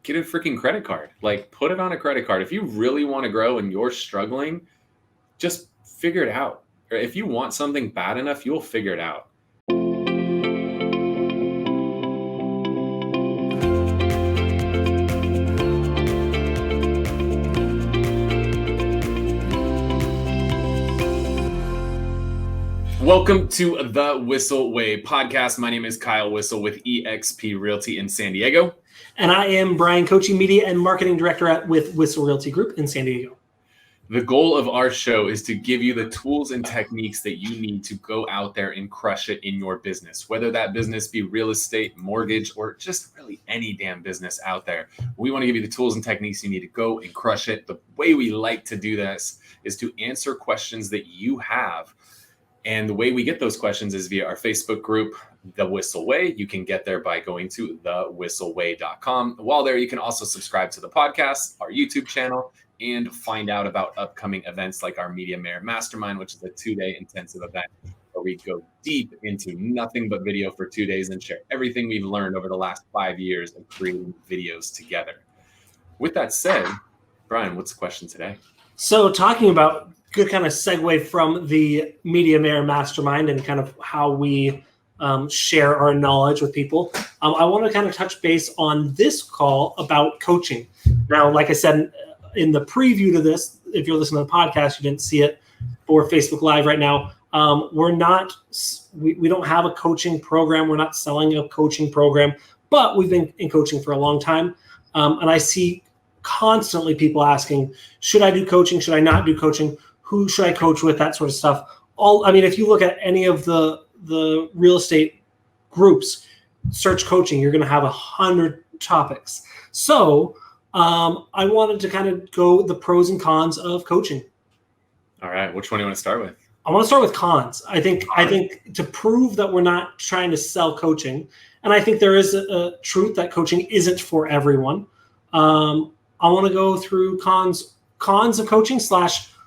get a freaking credit card. Like, put it on a credit card. If you really want to grow and you're struggling, just figure it out. Or if you want something bad enough, you'll figure it out. Welcome to the Whissel Way Podcast. My name is Kyle Whissel with eXp Realty in San Diego. And I am Bryan, Koci, Media and Marketing Director with Whissel Realty Group in San Diego. The goal of our show is to give you the tools and techniques that you need to go out there and crush it in your business, whether that business be real estate, mortgage, or just really any damn business out there. We want to give you the tools and techniques you need to go and crush it. The way we like to do this is to answer questions that you have. And the way we get those questions is via our Facebook group, The Whissel Way. You can get there by going to thewhisselway.com. While there, you can also subscribe to the podcast, our YouTube channel, and find out about upcoming events like our Media Mayor Mastermind, which is a 2-day intensive event where we go deep into nothing but video for 2 days and share everything we've learned over the last 5 years of creating videos together. With that said, Bryan, what's the question today? So talking about good kind of segue from the Media Mayor Mastermind and kind of how we share our knowledge with people. I want to kind of touch base on this call about coaching. Now, like I said, in the preview to this, if you're listening to the podcast, you didn't see it for Facebook Live right now. We don't have a coaching program. We're not selling a coaching program, but we've been in coaching for a long time. And I see constantly people asking, should I do coaching? Should I not do coaching? Who should I coach with? That sort of stuff. If you look at any of the real estate groups, search coaching, you're going to have 100 topics. So I wanted to kind of go the pros and cons of coaching. All right. Which one do you want to start with? I want to start with cons. I think to prove that we're not trying to sell coaching, and I think there is a truth that coaching isn't for everyone. I want to go through cons of coaching /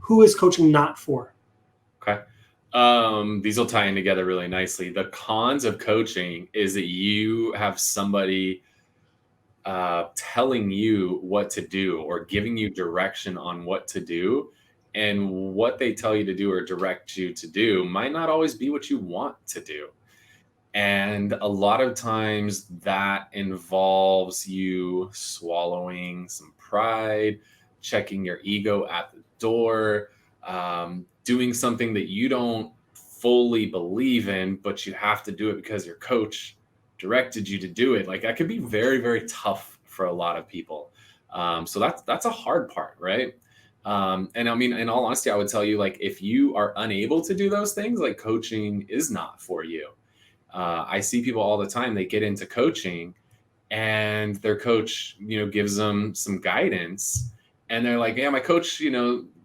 who is coaching not for. Okay. These will tie in together really nicely. The cons of coaching is that you have somebody telling you what to do or giving you direction on what to do, and what they tell you to do or direct you to do might not always be what you want to do. And a lot of times that involves you swallowing some pride, checking your ego at the door, doing something that you don't fully believe in, but you have to do it because your coach directed you to do it. Like, that could be very, very tough for a lot of people. So that's a hard part, right? And I mean, in all honesty, I would tell you, like, if you are unable to do those things, like, coaching is not for you. I see people all the time, they get into coaching and their coach, gives them some guidance and they're like, yeah, my coach,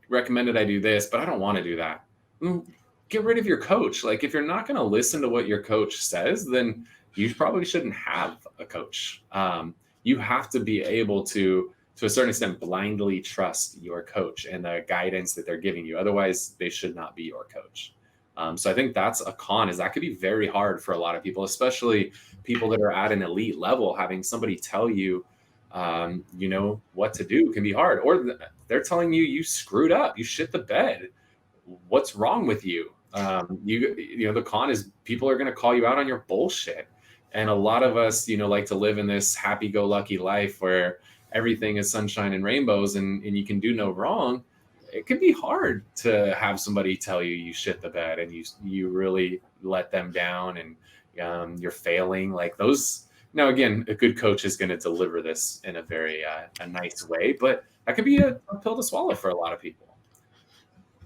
recommended I do this, but I don't want to do that. Get rid of your coach. Like, if you're not going to listen to what your coach says, then you probably shouldn't have a coach. You have to be able to a certain extent, blindly trust your coach and the guidance that they're giving you. Otherwise, they should not be your coach. So I think that's a con, is that could be very hard for a lot of people, especially people that are at an elite level. Having somebody tell you, what to do can be hard. Or they're telling you screwed up, you shit the bed. What's wrong with you? The con is people are going to call you out on your bullshit. And a lot of us, like to live in this happy-go-lucky life where everything is sunshine and rainbows and you can do no wrong. It can be hard to have somebody tell you shit the bed and you really let them down and you're failing. Like those. Now, again, a good coach is going to deliver this in a very a nice way, but that could be a pill to swallow for a lot of people.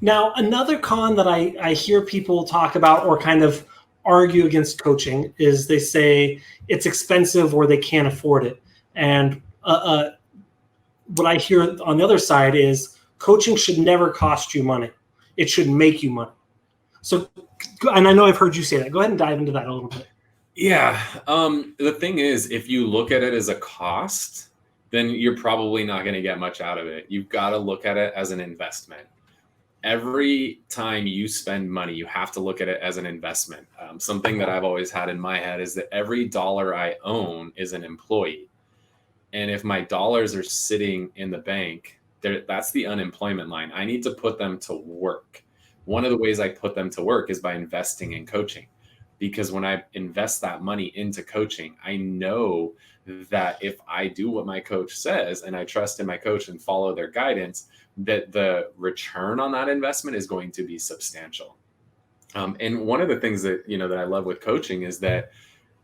Now, another con that I hear people talk about or kind of argue against coaching is they say it's expensive or they can't afford it. And what I hear on the other side is coaching should never cost you money. It should make you money. So, and I know I've heard you say that. Go ahead and dive into that a little bit. Yeah. The thing is, if you look at it as a cost, then you're probably not going to get much out of it. You've got to look at it as an investment. Every time you spend money, you have to look at it as an investment. Something that I've always had in my head is that every dollar I own is an employee. And if my dollars are sitting in the bank, that's the unemployment line. I need to put them to work. One of the ways I put them to work is by investing in coaching, because when I invest that money into coaching, I know that if I do what my coach says and I trust in my coach and follow their guidance, that the return on that investment is going to be substantial. And one of the things that, that I love with coaching is that,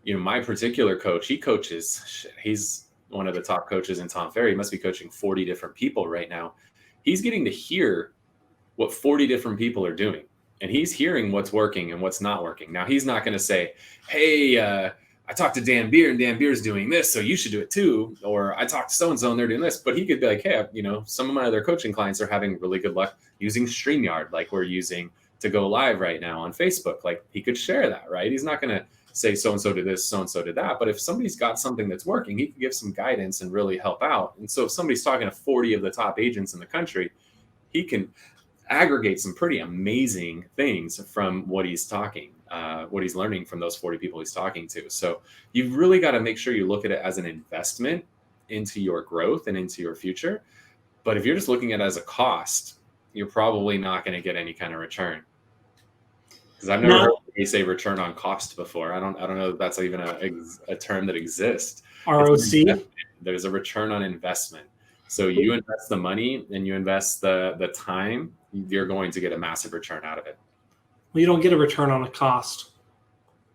my particular coach, he's one of the top coaches in Tom Ferry. He must be coaching 40 different people right now. He's getting to hear what 40 different people are doing. And he's hearing what's working and what's not working. Now, he's not going to say, hey, I talked to Dan Beer and Dan Beer's doing this, so you should do it too. Or I talked to so-and-so and they're doing this. But he could be like, hey, some of my other coaching clients are having really good luck using StreamYard, like we're using to go live right now on Facebook. Like, he could share that, right? He's not going to say so-and-so did this, so-and-so did that. But if somebody's got something that's working, he can give some guidance and really help out. And so if somebody's talking to 40 of the top agents in the country, he can aggregate some pretty amazing things from what he's learning from those 40 people he's talking to. So you've really got to make sure you look at it as an investment into your growth and into your future. But if you're just looking at it as a cost, you're probably not going to get any kind of return. Because I've never heard you say return on cost before. I don't know if that's even a term that exists. ROC? There's a return on investment. So you invest the money and you invest the time, you're going to get a massive return out of it. Well, you don't get a return on a cost.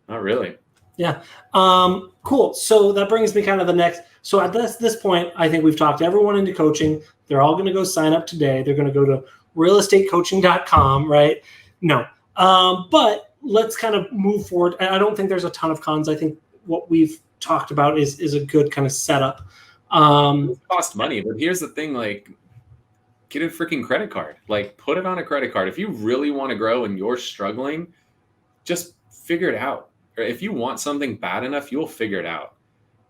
Not really. Yeah. Cool. So that brings me kind of the next. So at this point, I think we've talked everyone into coaching. They're all going to go sign up today. They're going to go to realestatecoaching.com, right? No. But let's kind of move forward. I don't think there's a ton of cons. I think what we've talked about is a good kind of setup. It costs money, but here's the thing, like, get a freaking credit card. Like, put it on a credit card. If you really want to grow and you're struggling, just figure it out. Or if you want something bad enough, you'll figure it out.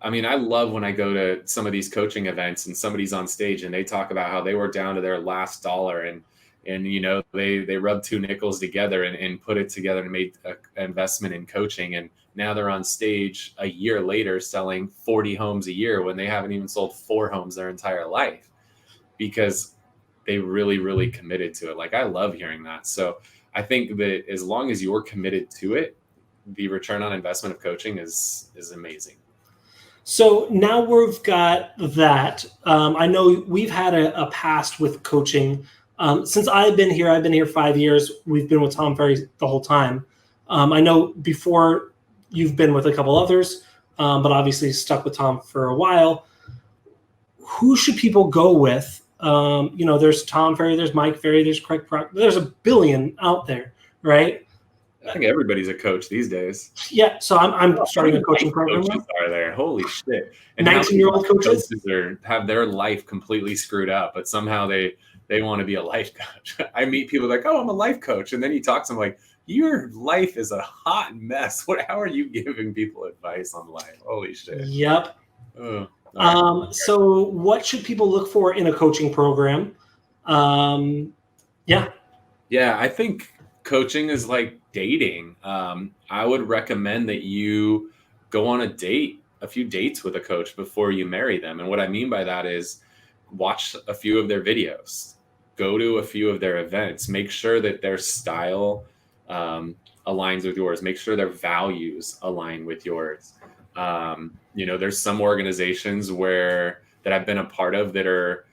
I mean, I love when I go to some of these coaching events and somebody's on stage and they talk about how they were down to their last dollar and they rubbed two nickels together and put it together and made an investment in coaching. And now they're on stage a year later selling 40 homes a year when they haven't even sold 4 homes their entire life, because they really, really committed to it. Like, I love hearing that. So I think that as long as you're committed to it, the return on investment of coaching is amazing. So now we've got that. I know we've had a past with coaching. Since I've been here 5 years. We've been with Tom Ferry the whole time. I know before you've been with a couple others, but obviously stuck with Tom for a while. Who should people go with? There's Tom Ferry, there's Mike Ferry, there's Craig Proctor. There's a billion out there, right? I think everybody's a coach these days. Yeah, so I'm starting a coaching program. Coaches are there? Holy shit! And 19-year-old coaches have their life completely screwed up, but somehow they want to be a life coach. I meet people like, oh, I'm a life coach, and then you talk to them like, your life is a hot mess. How are you giving people advice on life? Holy shit! Yep. Right. So what should people look for in a coaching program? Yeah, I think coaching is like dating. I would recommend that you go on a few dates with a coach before you marry them. And what I mean by that is watch a few of their videos, go to a few of their events, make sure that their style aligns with yours, make sure their values align with yours. There's some organizations that I've been a part of that are,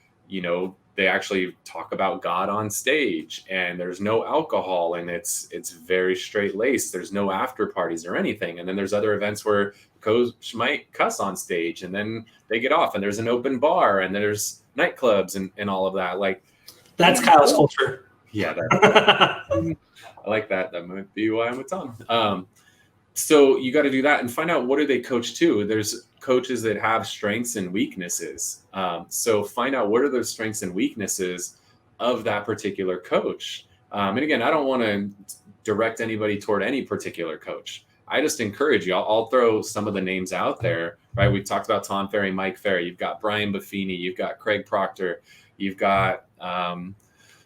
they actually talk about God on stage, and there's no alcohol, and it's very straight laced. There's no after parties or anything. And then there's other events where coach might cuss on stage and then they get off, and there's an open bar and there's nightclubs and all of that. Like, that's Kyle's culture. Yeah. I like that. That might be why I'm with Tom. So you got to do that and find out, what do they coach to? There's coaches that have strengths and weaknesses. So find out, what are the strengths and weaknesses of that particular coach. And again, I don't want to direct anybody toward any particular coach. I just encourage you. I'll throw some of the names out there, right? We've talked about Tom Ferry, Mike Ferry. You've got Brian Buffini. You've got Craig Proctor. You've got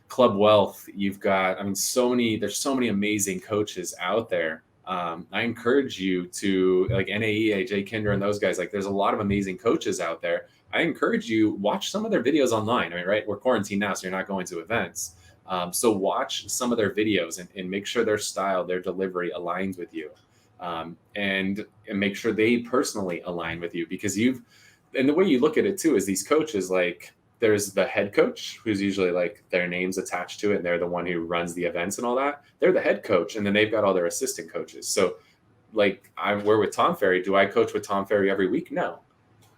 Club Wealth. You've got, there's so many amazing coaches out there. I encourage you to, like NAE, AJ Kinder and those guys, like there's a lot of amazing coaches out there. I encourage you, watch some of their videos online. I mean, right? We're quarantined now, so you're not going to events. So watch some of their videos and make sure their style, their delivery aligns with you. And make sure they personally align with you, because and the way you look at it too is these coaches, like there's the head coach who's usually like their name's attached to it, and they're the one who runs the events and all that. They're the head coach, and then they've got all their assistant coaches. So like we're with Tom Ferry. Do I coach with Tom Ferry every week? No.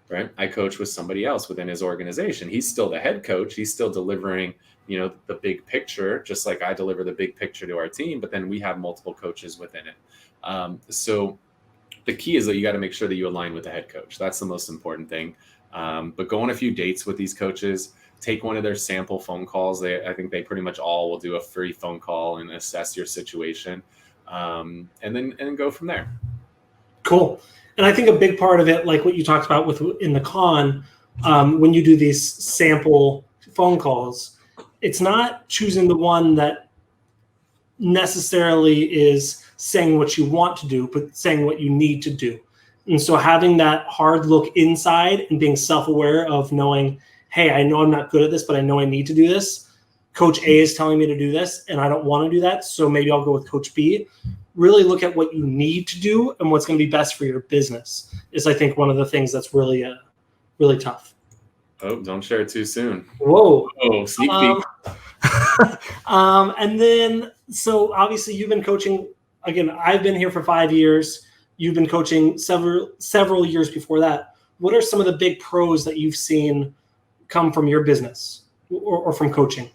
Right. I coach with somebody else within his organization. He's still the head coach. He's still delivering, the big picture, just like I deliver the big picture to our team, but then we have multiple coaches within it. So the key is that you got to make sure that you align with the head coach. That's the most important thing. But go on a few dates with these coaches, take one of their sample phone calls. I think they pretty much all will do a free phone call and assess your situation. And then go from there. Cool. And I think a big part of it, like what you talked about in the con, when you do these sample phone calls, it's not choosing the one that necessarily is saying what you want to do, but saying what you need to do. And so having that hard look inside and being self-aware of knowing, hey, I know I'm not good at this, but I know I need to do this. Coach A is telling me to do this, and I don't want to do that, so maybe I'll go with Coach B. Really look at what you need to do and what's going to be best for your business is, I think, one of the things that's really, really tough. Oh, don't share it too soon. Whoa. Oh, sneak peek. And then, so obviously you've been coaching, again, I've been here for 5 years. You've been coaching several years before that. What are some of the big pros that you've seen come from your business or from coaching?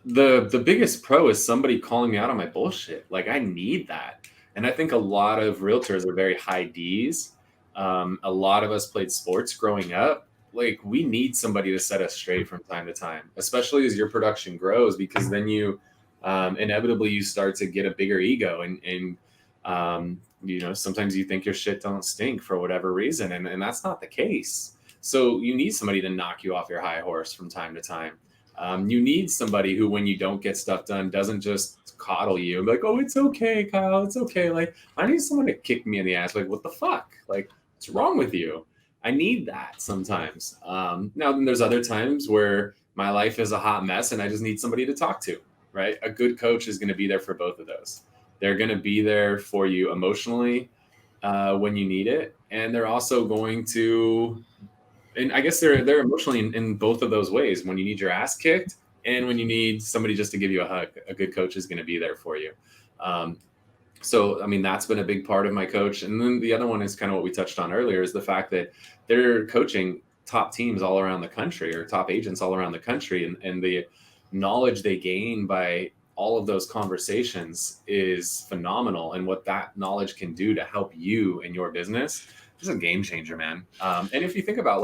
The biggest pro is somebody calling me out on my bullshit. Like, I need that. And I think a lot of realtors are very high Ds. A lot of us played sports growing up. Like, we need somebody to set us straight from time to time, especially as your production grows, because then you inevitably you start to get a bigger ego and sometimes you think your shit don't stink for whatever reason. And that's not the case. So you need somebody to knock you off your high horse from time to time. You need somebody who, when you don't get stuff done, doesn't just coddle you and be like, oh, it's okay, Kyle, it's okay. Like, I need someone to kick me in the ass. Like, what the fuck? Like, what's wrong with you? I need that sometimes. Now, then there's other times where my life is a hot mess and I just need somebody to talk to, right? A good coach is going to be there for both of those. They're going to be there for you emotionally when you need it. And they're also going to, and I guess they're emotionally in both of those ways. When you need your ass kicked and when you need somebody just to give you a hug, a good coach is going to be there for you. So, I mean, that's been a big part of my coach. And then the other one is kind of what we touched on earlier, is the fact that they're coaching top teams all around the country, or top agents all around the country. And the knowledge they gain by all of those conversations is phenomenal. And what that knowledge can do to help you in your business is a game changer, man. And if you think about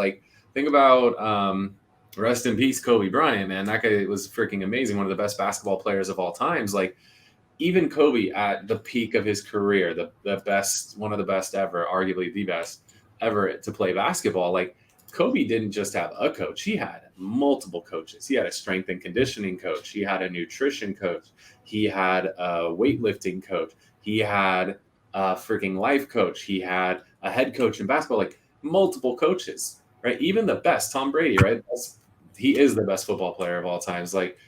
rest in peace, Kobe Bryant, man, that guy was freaking amazing. One of the best basketball players of all times. Like, even Kobe at the peak of his career, the best, one of the best ever, arguably the best ever to play basketball. Like, Kobe didn't just have a coach. He had multiple coaches. He had a strength and conditioning coach. He had a nutrition coach. He had a weightlifting coach. He had a freaking life coach. He had a head coach in basketball, like multiple coaches, right? Even the best, Tom Brady, right? He is the best football player of all times. Like,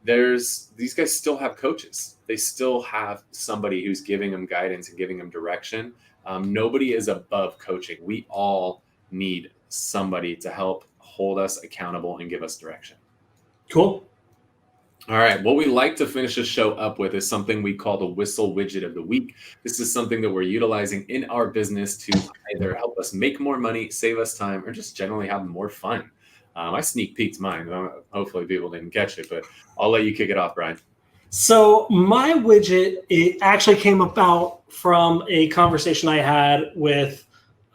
these guys still have coaches. They still have somebody who's giving them guidance and giving them direction. Nobody is above coaching. We all need somebody to help hold us accountable and give us direction. Cool. All right. What we like to finish the show up with is something we call the Whissel Widget of the week. This is something that we're utilizing in our business to either help us make more money, save us time, or just generally have more fun. I sneak peeked mine. Hopefully people didn't catch it, but I'll let you kick it off, Bryan. So my widget, it actually came about from a conversation I had with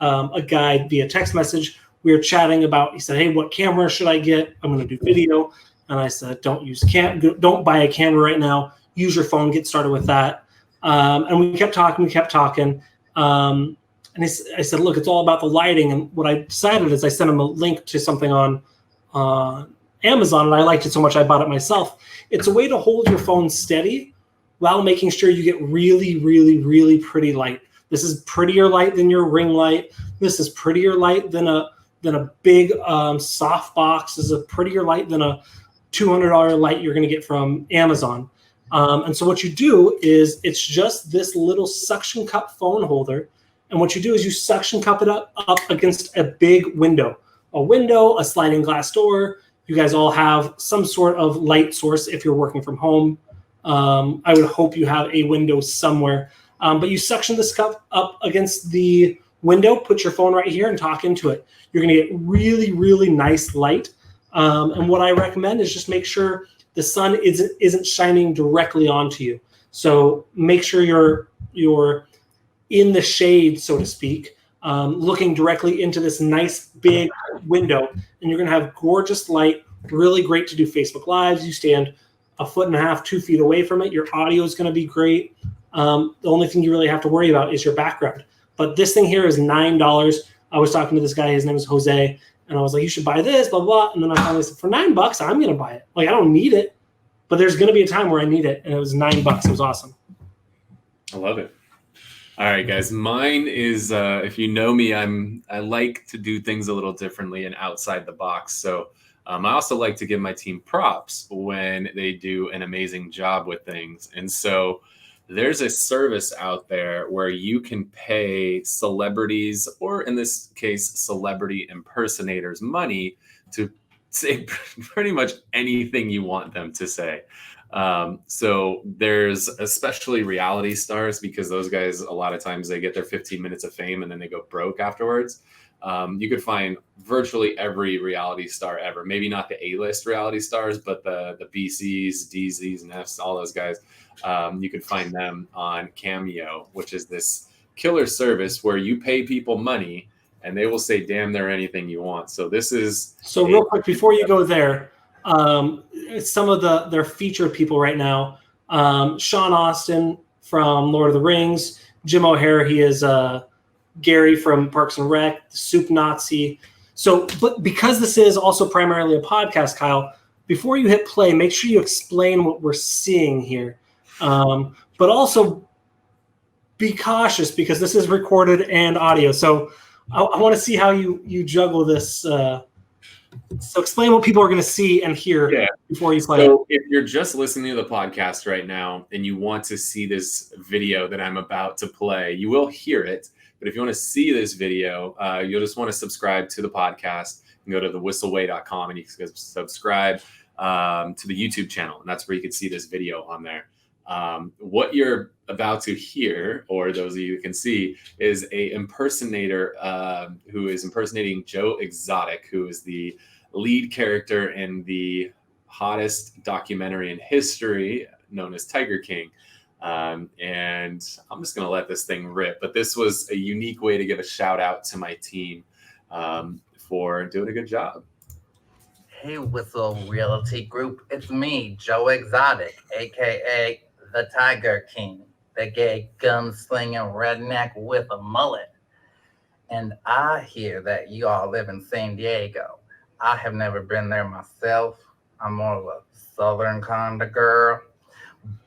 a guy via text message. We were chatting about, he said, hey, what camera should I get? I'm going to do video. And I said, don't buy a camera right now. Use your phone, get started with that. And we kept talking. And I said, look, it's all about the lighting. And what I decided is I sent him a link to something on Amazon, and I liked it so much I bought it myself. It's a way to hold your phone steady while making sure you get really, really, really pretty light. This is prettier light than your ring light. This is prettier light than a than a big soft box. This is a prettier light than a $200 light you're going to get from Amazon. And so what you do is it's just this little suction cup phone holder. And what you do is you suction cup it up against a big window, a sliding glass door. You guys all have some sort of light source if you're working from home. I would hope you have a window somewhere. But you suction this cup up against the window, put your phone right here and talk into it. You're going to get really, really nice light. And what I recommend is just make sure the sun isn't shining directly onto you. So make sure you're in the shade, so to speak, looking directly into this nice big window, and you're going to have gorgeous light, really great to do Facebook Lives. You stand 1.5 feet, 2 feet away from it. Your audio is going to be great. The only thing you really have to worry about is your background. But this thing here is $9. I was talking to this guy, his name is Jose, and I was like, you should buy this, blah, blah. And then I finally said, for $9, I'm going to buy it. Like, I don't need it, but there's going to be a time where I need it. And it was $9. It was awesome. I love it. All right, guys. Mine is, if you know me, I like to do things a little differently and outside the box. So I also like to give my team props when they do an amazing job with things. And so there's a service out there where you can pay celebrities, or in this case, celebrity impersonators, money to say pretty much anything you want them to say. So there's especially reality stars, because those guys, a lot of times they get their 15 minutes of fame and then they go broke afterwards. You could find virtually every reality star ever, maybe not the A-list reality stars, but the BCs, DZs, and Fs, all those guys. You could find them on Cameo, which is this killer service where you pay people money and they will say damn near anything you want. So this is... So real quick, before you go there, some of their featured people right now, Sean Austin from Lord of the Rings, Jim O'Hare, he is Gary from Parks and Rec, the Soup Nazi. So, but because this is also primarily a podcast, Kyle, before you hit play, make sure you explain what we're seeing here. But also be cautious, because this is recorded and audio. So I want to see how you juggle this. So explain what people are going to see and hear before you play. So if you're just listening to the podcast right now and you want to see this video that I'm about to play, you will hear it. But if you want to see this video, you'll just want to subscribe to the podcast and go to thewhisselway.com, and you can subscribe to the YouTube channel. And that's where you can see this video on there. What you're about to hear, or those of you who can see, is a impersonator who is impersonating Joe Exotic, who is the lead character in the hottest documentary in history known as Tiger King. And I'm just going to let this thing rip. But this was a unique way to give a shout out to my team for doing a good job. Hey, Whissel Realty Group. It's me, Joe Exotic, a.k.a. the Tiger King, the gay gunslinging redneck with a mullet. And I hear that you all live in San Diego. I have never been there myself. I'm more of a southern kind of girl.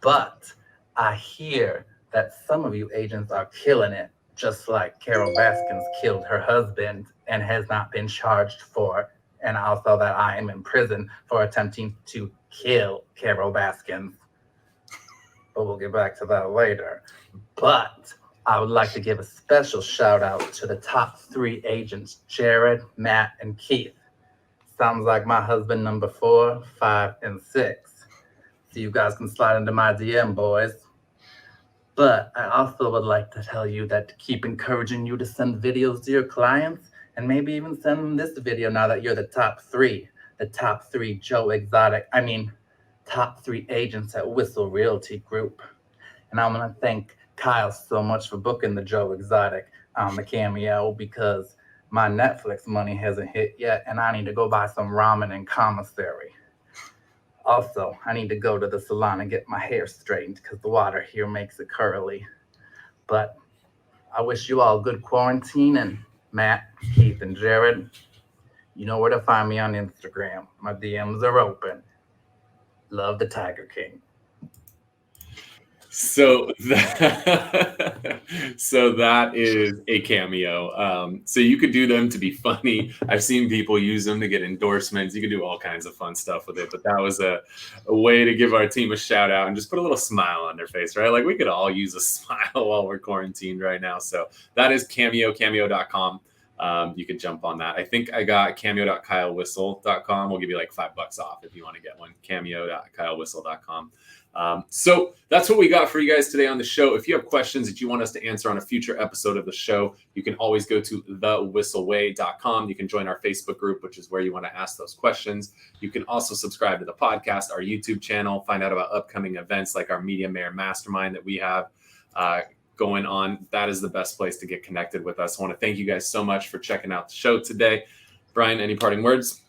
But I hear that some of you agents are killing it, just like Carol Baskins killed her husband and has not been charged for, and also that I am in prison for attempting to kill Carol Baskins. But we'll get back to that later. But I would like to give a special shout out to the top 3 agents, Jared, Matt, and Keith. Sounds like my husband number 4, 5, and 6. So you guys can slide into my DM, boys. But I also would like to tell you that to keep encouraging you to send videos to your clients, and maybe even send them this video now that you're the top 3. The top 3 Joe Exotic, top 3 agents at Whissel Realty Group. And I'm going to thank Kyle so much for booking the Joe Exotic on the Cameo, because my Netflix money hasn't hit yet, and I need to go buy some ramen and commissary. Also, I need to go to the salon and get my hair straightened, because the water here makes it curly. But I wish you all good quarantine, and Matt, Keith, and Jared, you know where to find me on Instagram. My DMs are open. Love the Tiger King. So that is a Cameo. So you could do them to be funny. I've seen people use them to get endorsements. You can do all kinds of fun stuff with it. But that was a way to give our team a shout out and just put a little smile on their face, right? Like we could all use a smile while we're quarantined right now. So that is Cameo, cameo.com. You can jump on that. I think I got cameo.kylewhissel.com. We'll give you like $5 off if you want to get one. Cameo.kylewhissel.com. So that's what we got for you guys today on the show. If you have questions that you want us to answer on a future episode of the show, you can always go to thewhisselway.com. You can join our Facebook group, which is where you want to ask those questions. You can also subscribe to the podcast, our YouTube channel, find out about upcoming events like our Media Mayor Mastermind that we have going on. That is the best place to get connected with us. I want to thank you guys so much for checking out the show today. Bryan, any parting words?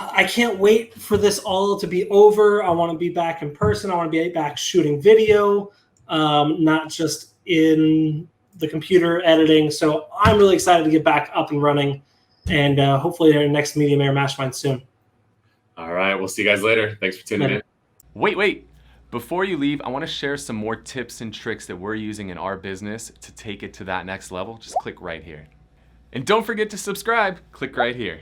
I can't wait for this all to be over. I want to be back in person. I want to be back shooting video, not just in the computer editing. So I'm really excited to get back up and running, and hopefully our next Media Mayor Mastermind soon. All right. We'll see you guys later. Thanks for tuning in. Wait. Before you leave, I want to share some more tips and tricks that we're using in our business to take it to that next level. Just click right here. And don't forget to subscribe. Click right here.